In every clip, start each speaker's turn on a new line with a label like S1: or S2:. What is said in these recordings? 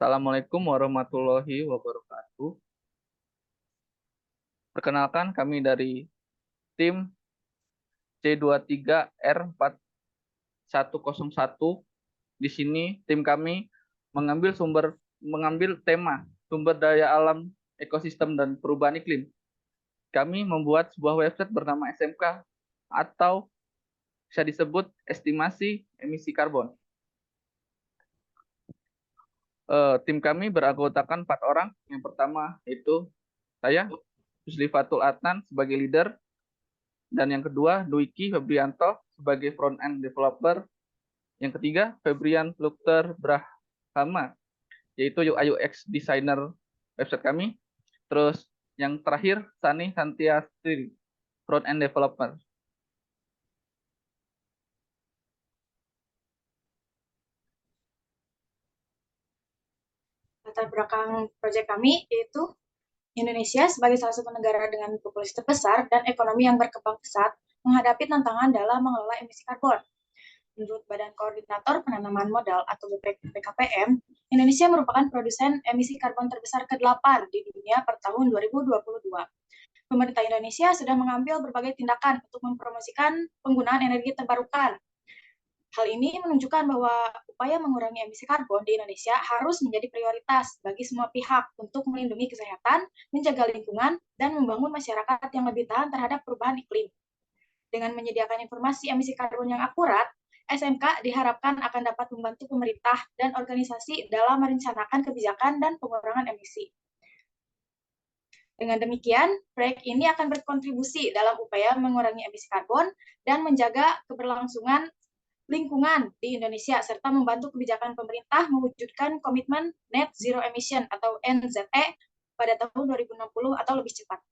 S1: Assalamualaikum warahmatullahi wabarakatuh. Perkenalkan, kami dari tim C23R4101. Di sini tim kami mengambil tema sumber daya alam, ekosistem dan perubahan iklim. Kami membuat sebuah website bernama SMK atau bisa disebut estimasi emisi karbon. Tim kami beranggotakan 4 orang. Yang pertama itu saya, Yuslifatul Adnan sebagai leader, dan yang kedua Dwiki Febrianto sebagai front end developer, yang ketiga Febrian Lukter Brahma yaitu UI UX designer website kami, terus yang terakhir Sani Santiastri front end developer.
S2: Latar belakang proyek kami yaitu Indonesia sebagai salah satu negara dengan populasi terbesar dan ekonomi yang berkembang pesat menghadapi tantangan dalam mengelola emisi karbon. Menurut Badan Koordinator Penanaman Modal atau BKPM, Indonesia merupakan produsen emisi karbon terbesar ke-8 di dunia per tahun 2022. Pemerintah Indonesia sudah mengambil berbagai tindakan untuk mempromosikan penggunaan energi terbarukan. Hal ini menunjukkan bahwa upaya mengurangi emisi karbon di Indonesia harus menjadi prioritas bagi semua pihak untuk melindungi kesehatan, menjaga lingkungan, dan membangun masyarakat yang lebih tahan terhadap perubahan iklim. Dengan menyediakan informasi emisi karbon yang akurat, SMK diharapkan akan dapat membantu pemerintah dan organisasi dalam merencanakan kebijakan dan pengurangan emisi. Dengan demikian, proyek ini akan berkontribusi dalam upaya mengurangi emisi karbon dan menjaga keberlangsungan lingkungan di Indonesia, serta membantu kebijakan pemerintah mewujudkan komitmen Net Zero Emission atau NZE pada tahun 2060 atau lebih cepat.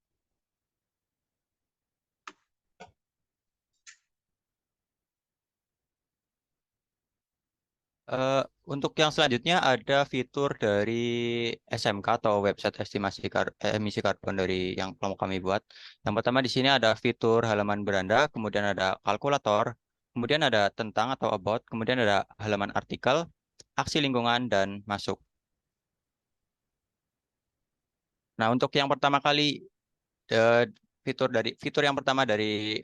S3: Untuk yang selanjutnya ada fitur dari SMK atau website estimasi emisi karbon dari yang kami buat. Yang pertama di sini ada fitur halaman beranda, kemudian ada kalkulator, kemudian ada tentang atau about, kemudian ada halaman artikel, aksi lingkungan, dan masuk. Nah, untuk yang pertama kali fitur yang pertama dari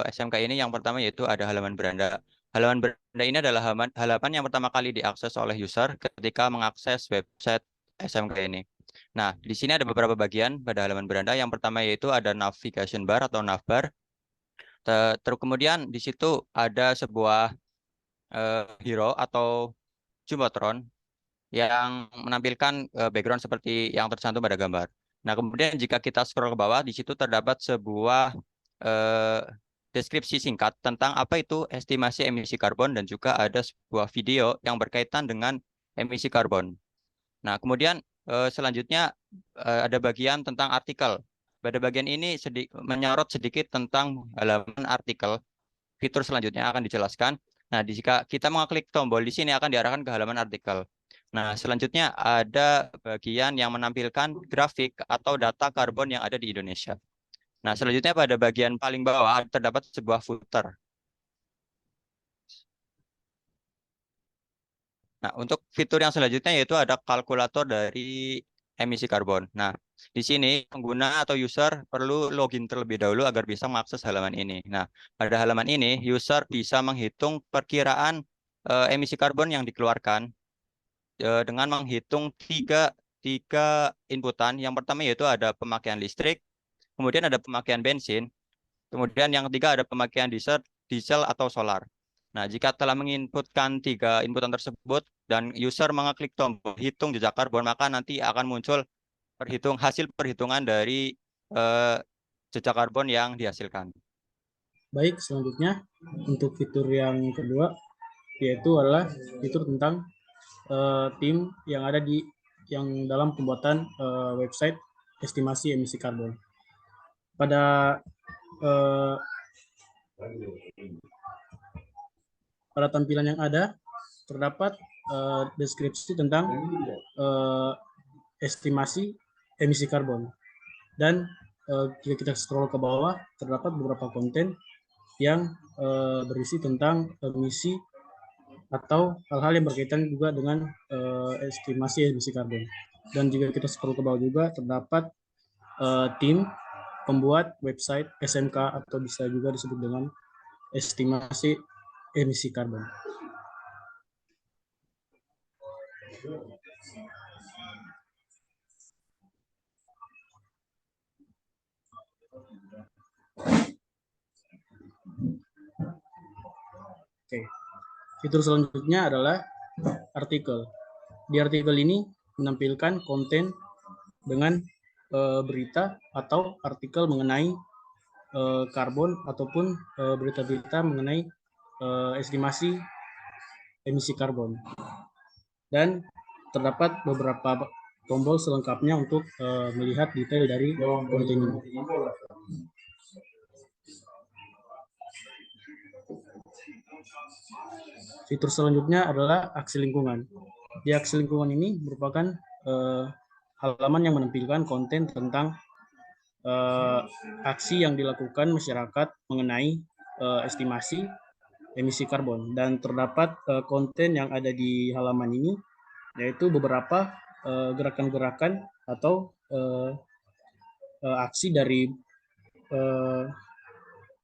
S3: SMK ini yang pertama yaitu ada halaman beranda. Halaman beranda ini adalah halaman yang pertama kali diakses oleh user ketika mengakses website SMK ini. Nah, di sini ada beberapa bagian pada halaman beranda. Yang pertama yaitu ada navigation bar atau navbar. Terus kemudian di situ ada sebuah hero atau jumbotron yang menampilkan background seperti yang tercantum pada gambar. Nah, kemudian jika kita scroll ke bawah, di situ terdapat sebuah eh, deskripsi singkat tentang apa itu estimasi emisi karbon dan juga ada sebuah video yang berkaitan dengan emisi karbon. Nah, kemudian selanjutnya ada bagian tentang artikel. Pada bagian ini menyorot sedikit tentang halaman artikel. Fitur selanjutnya akan dijelaskan. Nah, jika kita mengklik tombol di sini akan diarahkan ke halaman artikel. Nah, selanjutnya ada bagian yang menampilkan grafik atau data karbon yang ada di Indonesia. Nah, selanjutnya pada bagian paling bawah terdapat sebuah footer. Nah, untuk fitur yang selanjutnya yaitu ada kalkulator dari emisi karbon. Nah, di sini pengguna atau user perlu login terlebih dahulu agar bisa mengakses halaman ini. Nah, pada halaman ini user bisa menghitung perkiraan emisi karbon yang dikeluarkan dengan menghitung tiga inputan. Yang pertama yaitu ada pemakaian listrik, kemudian ada pemakaian bensin, kemudian yang ketiga ada pemakaian diesel atau solar. Nah, jika telah menginputkan tiga inputan tersebut dan user mengeklik tombol hitung jejak karbon, maka nanti akan muncul hasil perhitungan dari jejak karbon yang dihasilkan.
S4: Baik, selanjutnya untuk fitur yang kedua yaitu adalah fitur tentang tim yang ada yang dalam pembuatan website estimasi emisi karbon. Pada tampilan yang ada terdapat deskripsi tentang estimasi emisi karbon, dan jika kita scroll ke bawah terdapat beberapa konten yang berisi tentang emisi atau hal-hal yang berkaitan juga dengan estimasi emisi karbon. Dan jika kita scroll ke bawah juga terdapat tim pembuat website SMK atau bisa juga disebut dengan estimasi emisi karbon. Oke. Fitur selanjutnya adalah artikel. Di artikel ini menampilkan konten dengan berita atau artikel mengenai karbon ataupun berita-berita mengenai estimasi emisi karbon. Dan terdapat beberapa tombol selengkapnya untuk melihat detail dari konten ini. Fitur selanjutnya adalah aksi lingkungan. Di aksi lingkungan ini merupakan halaman yang menampilkan konten tentang aksi yang dilakukan masyarakat mengenai estimasi emisi karbon. Dan terdapat konten yang ada di halaman ini, yaitu beberapa gerakan-gerakan atau aksi dari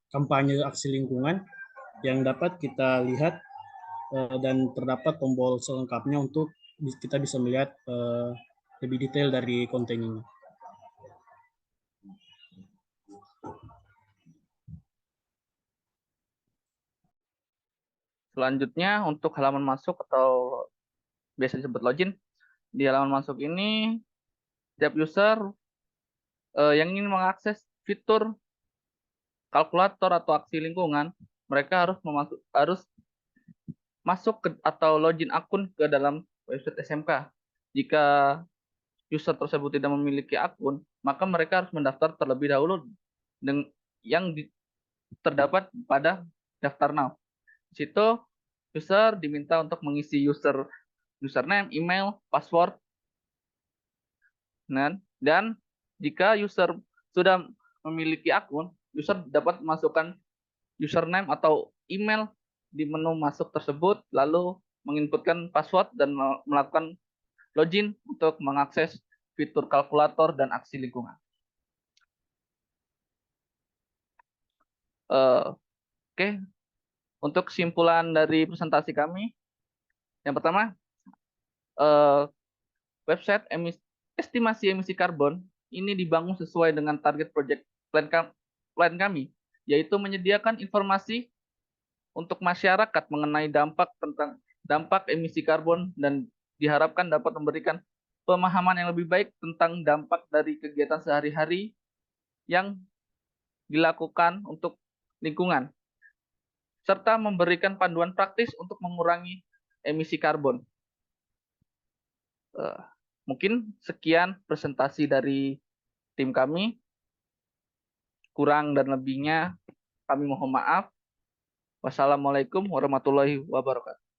S4: kampanye aksi lingkungan yang dapat kita lihat dan terdapat tombol selengkapnya untuk kita bisa melihat lebih detail dari konten ini.
S1: Selanjutnya untuk halaman masuk atau biasa disebut login. Di halaman masuk ini setiap user yang ingin mengakses fitur kalkulator atau aksi lingkungan, mereka harus masuk atau login akun ke dalam website SMK. Jika user tersebut tidak memiliki akun, maka mereka harus mendaftar terlebih dahulu yang terdapat pada daftar now. Di situ user diminta untuk mengisi username, email, password. Dan jika user sudah memiliki akun, user dapat memasukkan username atau email di menu masuk tersebut, lalu menginputkan password dan melakukan login untuk mengakses fitur kalkulator dan aksi lingkungan. Oke. Untuk kesimpulan dari presentasi kami, yang pertama, website estimasi emisi karbon ini dibangun sesuai dengan target project plan kami, yaitu menyediakan informasi untuk masyarakat mengenai dampak emisi karbon dan diharapkan dapat memberikan pemahaman yang lebih baik tentang dampak dari kegiatan sehari-hari yang dilakukan untuk lingkungan, serta memberikan panduan praktis untuk mengurangi emisi karbon. Mungkin sekian presentasi dari tim kami. Kurang dan lebihnya kami mohon maaf. Wassalamualaikum warahmatullahi wabarakatuh.